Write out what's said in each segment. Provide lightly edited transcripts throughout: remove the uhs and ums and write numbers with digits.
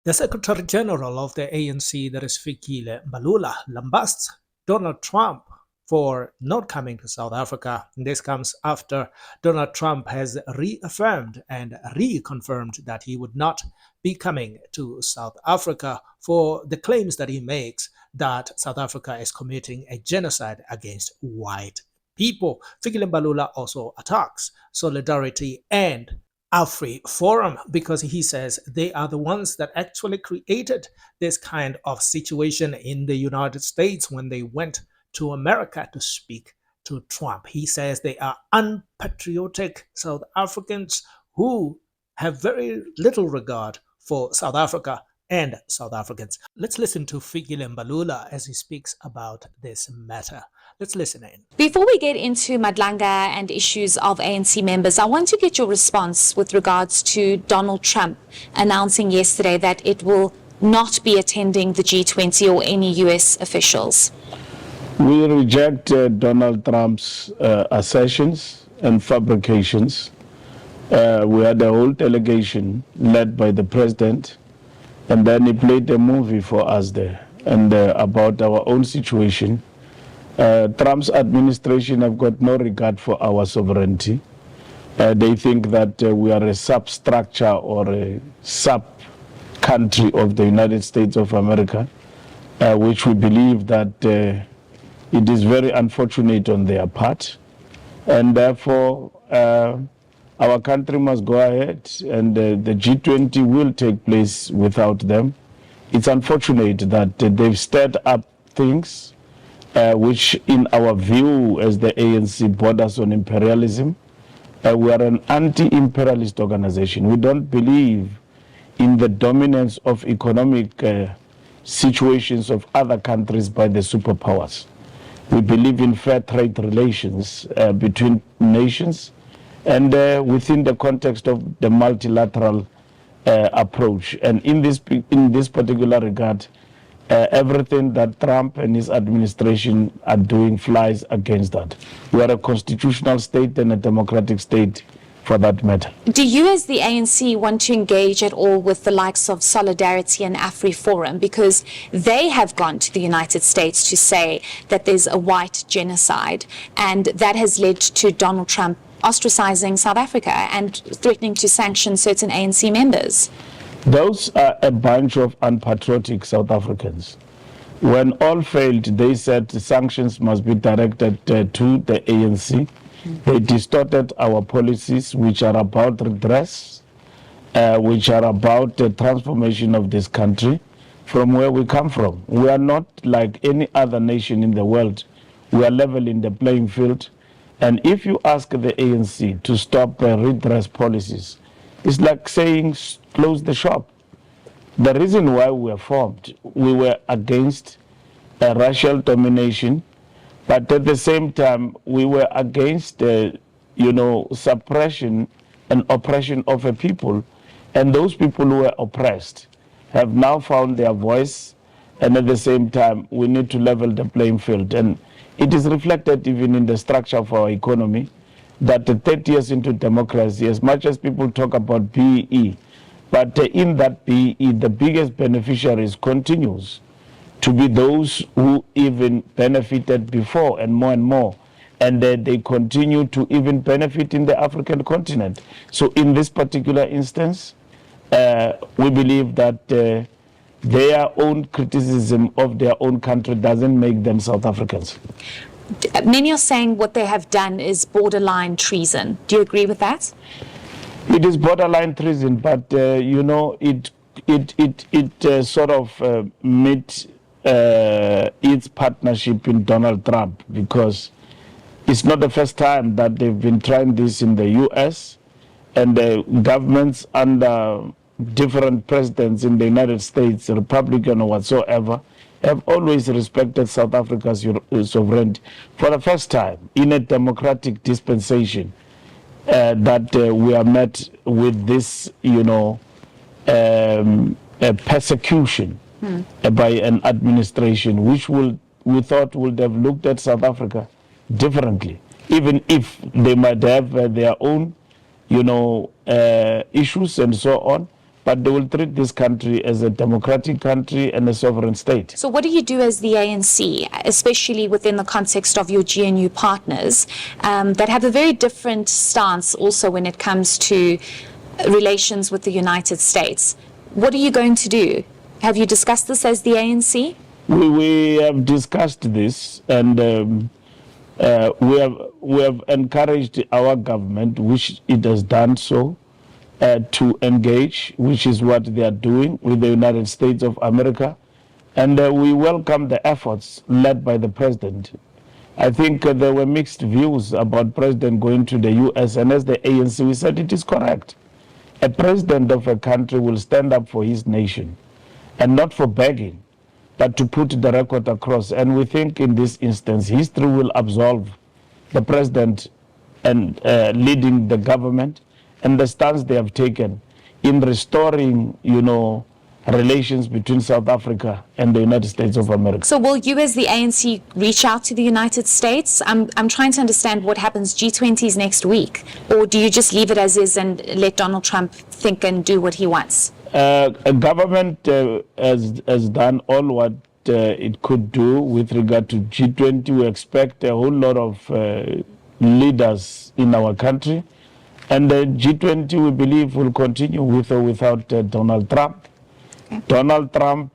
The Secretary General of the ANC, that is Fikile Mbalula, lambasts Donald Trump for not coming to South Africa. This comes after Donald Trump has reaffirmed and reconfirmed that he would not be coming to South Africa for the claims that he makes that South Africa is committing a genocide against white people. Fikile Mbalula also attacks solidarity and Afriforum because he says they are the ones that actually created this kind of situation in the United States when they went to America to speak to Trump. He says they are unpatriotic South Africans who have very little regard for South Africa and South Africans. Let's listen to Fikile Mbalula as he speaks about this matter. Let's listen in. Before we get into Madlanga and issues of ANC members, I want to get your response with regards to Donald Trump announcing yesterday that it will not be attending the G20 or any US officials. We reject Donald Trump's assertions and fabrications. We had a whole delegation led by the president, and then he played a movie for us there and about our own situation. Trump's administration have got no regard for our sovereignty. They think that we are a substructure or a sub-country of the United States of America, which we believe that it is very unfortunate on their part. And therefore, our country must go ahead, and the G20 will take place without them. It's unfortunate that they've stirred up things which in our view as the ANC borders on imperialism. We are an anti-imperialist organization. We don't believe in the dominance of economic situations of other countries by the superpowers. We believe in fair trade relations between nations and within the context of the multilateral approach. And in this particular regard, everything that Trump and his administration are doing flies against that. We are a constitutional state and a democratic state for that matter. Do you as the ANC want to engage at all with the likes of Solidarity and Afriforum, because they have gone to the United States to say that there's a white genocide, and that has led to Donald Trump ostracizing South Africa and threatening to sanction certain ANC members? Those are a bunch of unpatriotic South Africans. When all failed, they said the sanctions must be directed to the ANC. They distorted our policies, which are about redress, which are about the transformation of this country from where we come from. We are not like any other nation in the world. We are leveling the playing field. And if you ask the ANC to stop redress policies, it's like saying close the shop. The reason why we were formed, we were against racial domination, but at the same time, we were against, suppression and oppression of a people. And those people who were oppressed have now found their voice, and at the same time, we need to level the playing field. And it is reflected even in the structure of our economy, that 30 years into democracy, as much as people talk about BEE, but in that BEE, the biggest beneficiaries continues to be those who even benefited before and more. And they continue to even benefit in the African continent. So in this particular instance, we believe that their own criticism of their own country doesn't make them South Africans. Many are saying what they have done is borderline treason. Do you agree with that? It is borderline treason, but it sort of meets its partnership in Donald Trump, because it's not the first time that they've been trying this in the U.S. and the governments under different presidents in the United States, Republican or whatsoever, have always respected South Africa's sovereignty. For the first time in a democratic dispensation, that we are met with this, persecution by an administration which we thought would have looked at South Africa differently, even if they might have their own, issues and so on. but they will treat this country as a democratic country and a sovereign state. So what do you do as the ANC, especially within the context of your GNU partners that have a very different stance also when it comes to relations with the United States? What are you going to do? Have you discussed this as the ANC? We have discussed this, and we have encouraged our government, which it has done so, to engage, which is what they are doing with the United States of America. And we welcome the efforts led by the president. I think there were mixed views about president going to the U.S., and as the ANC, we said it is correct. A president of a country will stand up for his nation, and not for begging, but to put the record across. And we think in this instance, history will absolve the president and leading the government and the stance they have taken in restoring, relations between South Africa and the United States of America. So will you as the ANC reach out to the United States? I'm trying to understand what happens. G20 is next week. Or do you just leave it as is and let Donald Trump think and do what he wants? A government has done all what it could do with regard to G20. We expect a whole lot of leaders in our country. And the G20, we believe, will continue with or without Donald Trump. Okay. Donald Trump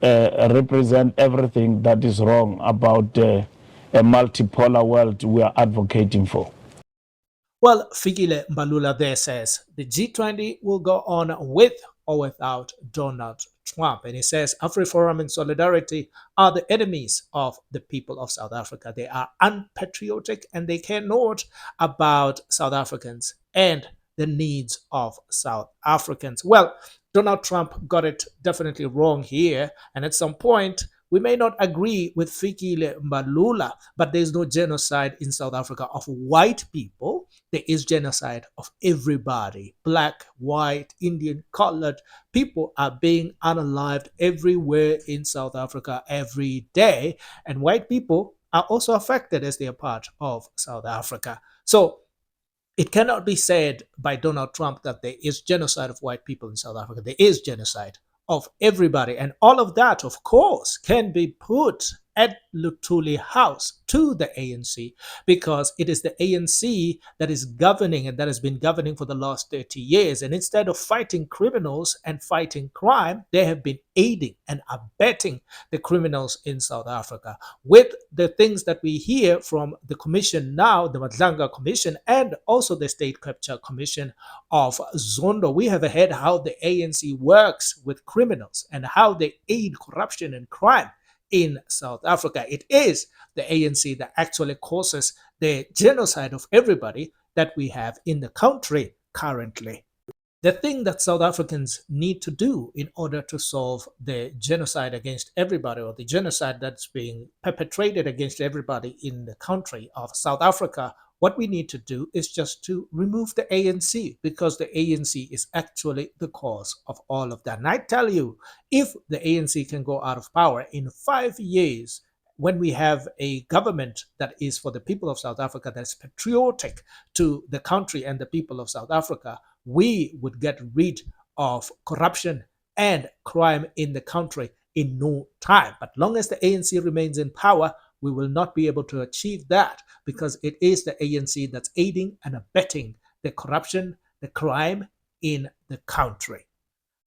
represents everything that is wrong about a multipolar world we are advocating for. Well, Fikile Mbalula there says the G20 will go on with or without Donald Trump. And he says Afriforum and Solidarity are the enemies of the people of South Africa. They are unpatriotic and they care not about South Africans and the needs of South Africans. Well, Donald Trump got it definitely wrong here. And at some point, we may not agree with Fikile Mbalula, but there's no genocide in South Africa of white people. There is genocide of everybody. Black, white, Indian, colored people are being unalived everywhere in South Africa every day. And white people are also affected as they are part of South Africa. So it cannot be said by Donald Trump that there is genocide of white people in South Africa. There is genocide of everybody. And all of that, of course, can be put at Luthuli House to the ANC because it is the ANC that is governing and that has been governing for the last 30 years. And instead of fighting criminals and fighting crime, they have been aiding and abetting the criminals in South Africa. With the things that we hear from the commission now, the Madlanga Commission, and also the State Capture Commission of Zondo, we have heard how the ANC works with criminals and how they aid corruption and crime in South Africa. It is the ANC that actually causes the genocide of everybody that we have in the country currently. The thing that South Africans need to do in order to solve the genocide against everybody, or the genocide that's being perpetrated against everybody in the country of South Africa, what we need to do is just to remove the ANC, because the ANC is actually the cause of all of that. And I tell you, if the ANC can go out of power in 5 years, when we have a government that is for the people of South Africa, that's patriotic to the country and the people of South Africa, we would get rid of corruption and crime in the country in no time. But long as the ANC remains in power, we will not be able to achieve that, because it is the ANC that's aiding and abetting the corruption, the crime in the country.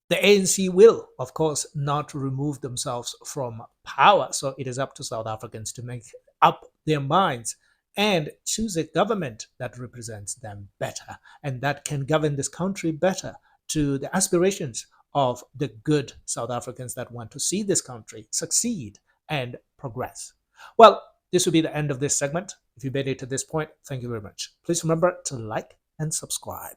The ANC will, of course, not remove themselves from power. So it is up to South Africans to make up their minds and choose a government that represents them better and that can govern this country better to the aspirations of the good South Africans that want to see this country succeed and progress. Well, this will be the end of this segment. If you made it to this point, thank you very much. Please remember to like and subscribe.